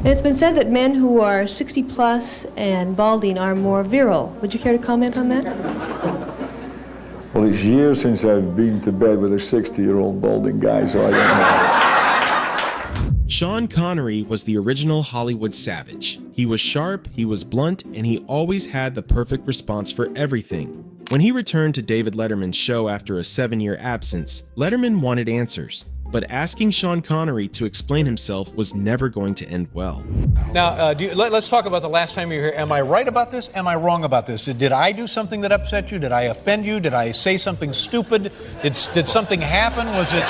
It's been said that men who are 60 plus and balding are more virile. Would you care to comment on that? Well, it's years since I've been to bed with a 60-year-old balding guy, so I don't know. Sean Connery was the original Hollywood savage. He was sharp, he was blunt, and he always had the perfect response for everything. When he returned to David Letterman's show after a 7-year absence, Letterman wanted answers. But asking Sean Connery to explain himself was never going to end well. Now, let's talk about the last time you were here. Am I right about this? Am I wrong about this? Did I do something that upset you? Did I offend you? Did I say something stupid? Did something happen? Was it...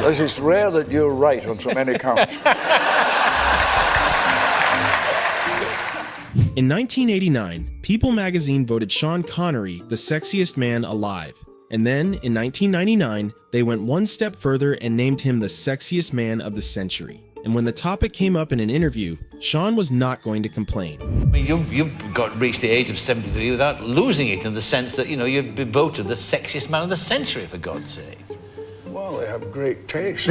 As it's rare that you're right on so many counts. In 1989, People magazine voted Sean Connery the sexiest man alive. And then, in 1999, they went one step further and named him the sexiest man of the century. And when the topic came up in an interview, Sean was not going to complain. I mean, you've reached the age of 73 without losing it in the sense that, you've been voted the sexiest man of the century, for God's sake. Well, they have great taste.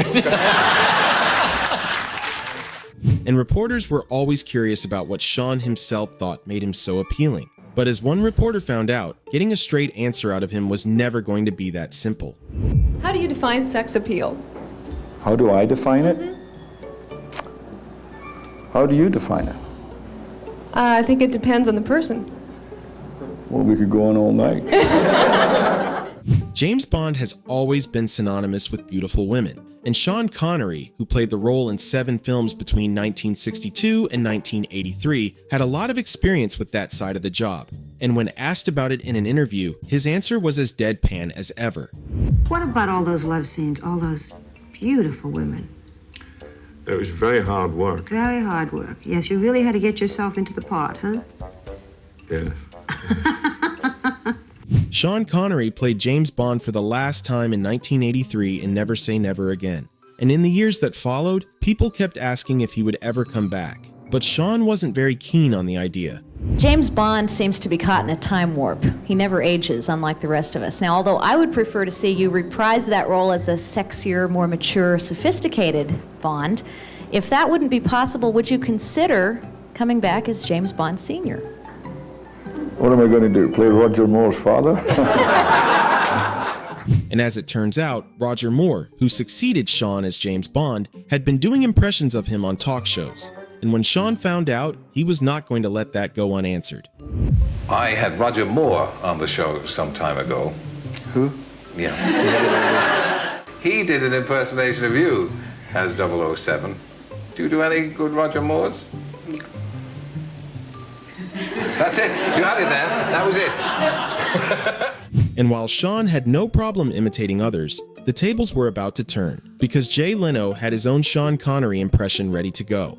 And reporters were always curious about what Sean himself thought made him so appealing. But as one reporter found out, getting a straight answer out of him was never going to be that simple. How do you define sex appeal? How do I define it? How do you define it? I think it depends on the person. Well, we could go on all night. James Bond has always been synonymous with beautiful women. And Sean Connery, who played the role in 7 films between 1962 and 1983, had a lot of experience with that side of the job. And when asked about it in an interview, his answer was as deadpan as ever. What about all those love scenes, all those beautiful women? It was very hard work. Very hard work. Yes, you really had to get yourself into the part, huh? Yes. Sean Connery played James Bond for the last time in 1983 in Never Say Never Again. And in the years that followed, people kept asking if he would ever come back. But Sean wasn't very keen on the idea. James Bond seems to be caught in a time warp. He never ages, unlike the rest of us. Now, although I would prefer to see you reprise that role as a sexier, more mature, sophisticated Bond, if that wouldn't be possible, would you consider coming back as James Bond Sr.? What am I going to do, play Roger Moore's father? And as it turns out, Roger Moore, who succeeded Sean as James Bond, had been doing impressions of him on talk shows. And when Sean found out, he was not going to let that go unanswered. I had Roger Moore on the show some time ago. Who? Yeah. He did an impersonation of you as 007. Do you do any good Roger Moores? That's it. You had it there. That was it. And while Sean had no problem imitating others, the tables were about to turn, because Jay Leno had his own Sean Connery impression ready to go.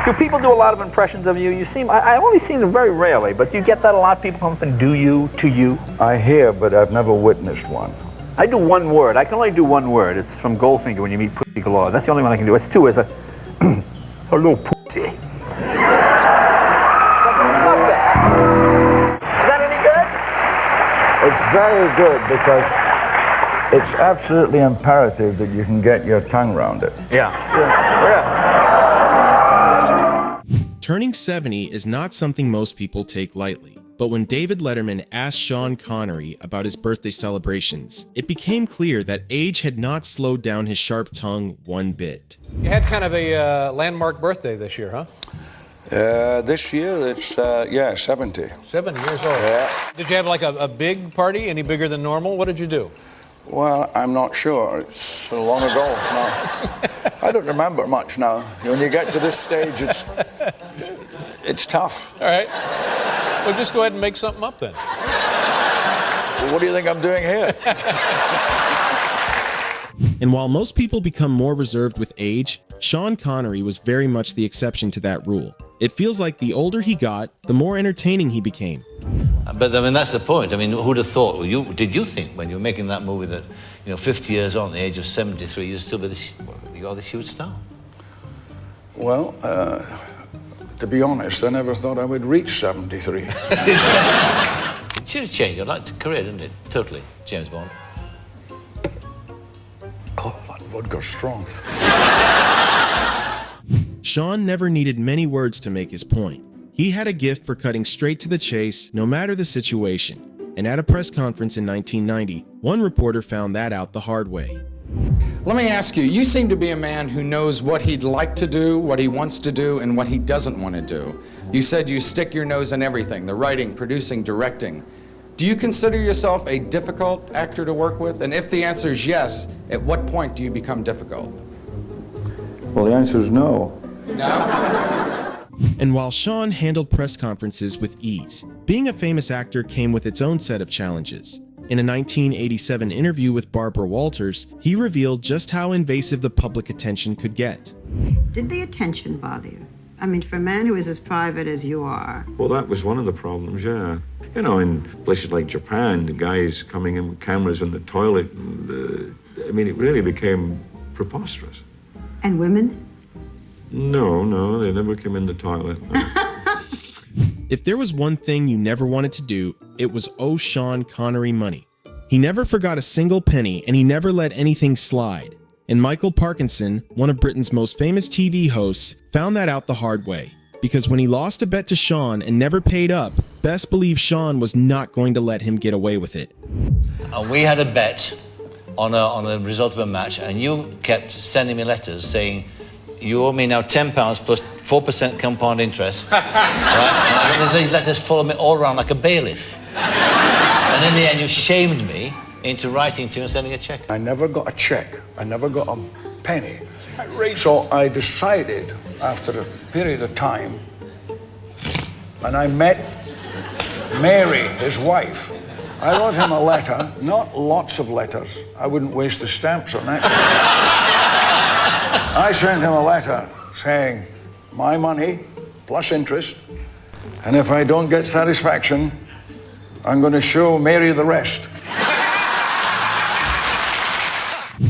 Do people do a lot of impressions of you? I only seen them very rarely, but do you get that a lot? People come up and do you, to you? I hear, but I've never witnessed one. I do one word. I can only do one word. It's from Goldfinger when you meet Pussy Galore. That's the only one I can do. It's two. It's a hello, Pussy. It's very good because it's absolutely imperative that you can get your tongue around it. Yeah. Turning 70 is not something most people take lightly. But when David Letterman asked Sean Connery about his birthday celebrations, it became clear that age had not slowed down his sharp tongue one bit. You had kind of a landmark birthday this year, huh? This year it's, 70. 7 years old. Yeah. Did you have like a big party, any bigger than normal? What did you do? Well, I'm not sure. It's so long ago now. I don't remember much now. When you get to this stage, it's tough. All right. Well, just go ahead and make something up then. Well, what do you think I'm doing here? And while most people become more reserved with age, Sean Connery was very much the exception to that rule. It feels like the older he got, the more entertaining he became. But I mean, that's the point. I mean, who'd have thought? Did you think when you were making that movie that, 50 years on, the age of 73, you'd still be you're this huge star? Well, to be honest, I never thought I would reach 73. It should have changed your career, didn't it? Totally, James Bond. Oh, that vodka's strong. Sean never needed many words to make his point. He had a gift for cutting straight to the chase, no matter the situation. And at a press conference in 1990, one reporter found that out the hard way. Let me ask you, you seem to be a man who knows what he'd like to do, what he wants to do, and what he doesn't want to do. You said you stick your nose in everything, the writing, producing, directing. Do you consider yourself a difficult actor to work with? And if the answer is yes, at what point do you become difficult? Well, the answer is no. No? And while Sean handled press conferences with ease, being a famous actor came with its own set of challenges. In a 1987 interview with Barbara Walters, he revealed just how invasive the public attention could get. Did the attention bother you? I mean, for a man who is as private as you are. Well, that was one of the problems, yeah. You know, in places like Japan, the guys coming in with cameras in the toilet, I mean, it really became preposterous. And women? No, they never came in the toilet. No. If there was one thing you never wanted to do, it was owe Sean Connery money. He never forgot a single penny, and he never let anything slide. And Michael Parkinson, one of Britain's most famous TV hosts, found that out the hard way. Because when he lost a bet to Sean and never paid up, best believe Sean was not going to let him get away with it. We had a bet on the result of a match, and you kept sending me letters saying, you owe me now £10 plus 4% compound interest. Right? And these letters follow me all around like a bailiff. And in the end, you shamed me into writing to you and sending a check. I never got a check. I never got a penny. So I decided, after a period of time, and I met Mary, his wife. I wrote him a letter, not lots of letters. I wouldn't waste the stamps on that. I sent him a letter saying, my money plus interest, and if I don't get satisfaction, I'm going to show Mary the rest.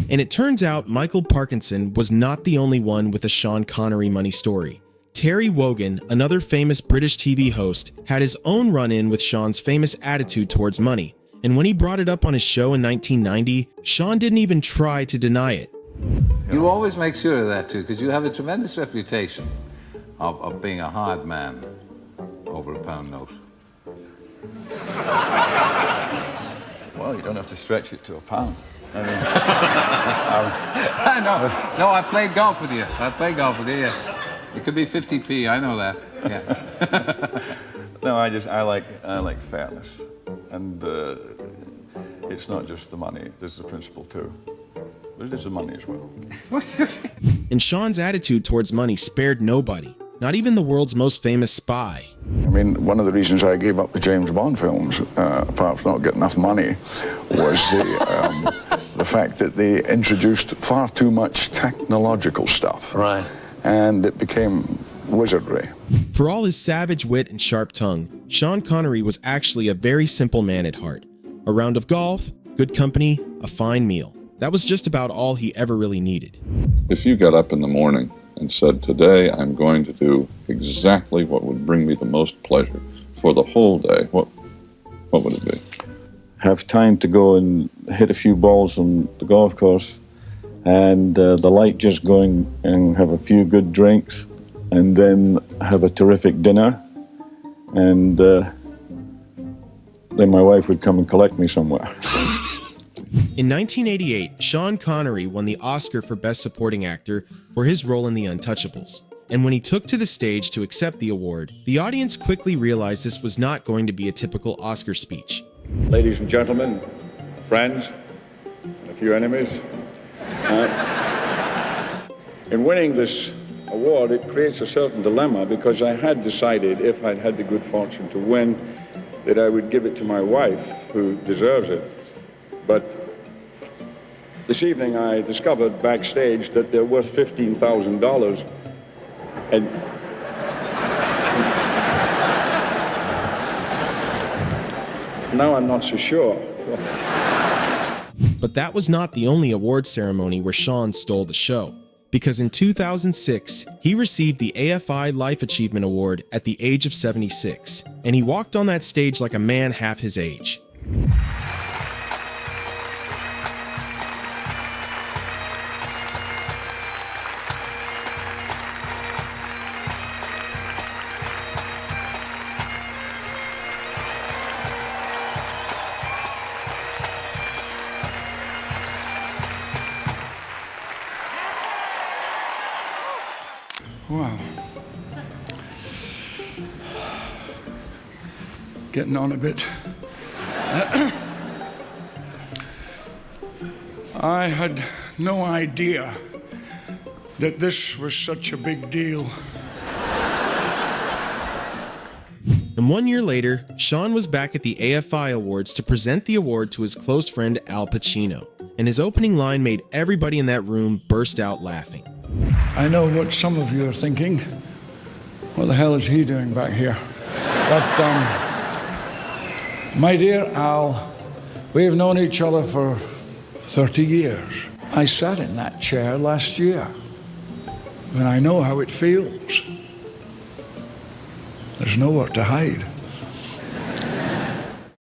And it turns out Michael Parkinson was not the only one with a Sean Connery money story. Terry Wogan, another famous British TV host, had his own run-in with Sean's famous attitude towards money. And when he brought it up on his show in 1990, Sean didn't even try to deny it. You always make sure of that, too, because you have a tremendous reputation of being a hard man over a pound note. Well, you don't have to stretch it to a pound. I mean, No, I played golf with you. Yeah. It could be 50p, I know that. Yeah. no, I like fairness. And it's not just the money, there's the principle too. But it is the money as well. And Sean's attitude towards money spared nobody, not even the world's most famous spy. I mean, one of the reasons I gave up the James Bond films, apart from not getting enough money, was the fact that they introduced far too much technological stuff. Right. And it became wizardry. For all his savage wit and sharp tongue, Sean Connery was actually a very simple man at heart. A round of golf, good company, a fine meal. That was just about all he ever really needed. If you got up in the morning and said, today I'm going to do exactly what would bring me the most pleasure for the whole day, what would it be? Have time to go and hit a few balls on the golf course, and the light just going and have a few good drinks, and then have a terrific dinner, and then my wife would come and collect me somewhere. In 1988, Sean Connery won the Oscar for Best Supporting Actor for his role in The Untouchables. And when he took to the stage to accept the award, the audience quickly realized this was not going to be a typical Oscar speech. Ladies and gentlemen, friends, and a few enemies, in winning this award, it creates a certain dilemma, because I had decided, if I'd had the good fortune to win, that I would give it to my wife, who deserves it. But this evening I discovered backstage that they're worth $15,000, and now I'm not so sure. But that was not the only award ceremony where Sean stole the show. Because in 2006, he received the AFI Life Achievement Award at the age of 76, and he walked on that stage like a man half his age. Well, getting on a bit. I had no idea that this was such a big deal. And 1 year later, Sean was back at the AFI Awards to present the award to his close friend Al Pacino, and his opening line made everybody in that room burst out laughing. I know what some of you are thinking. What the hell is he doing back here? But, my dear Al, we have known each other for 30 years. I sat in that chair last year, and I know how it feels. There's nowhere to hide.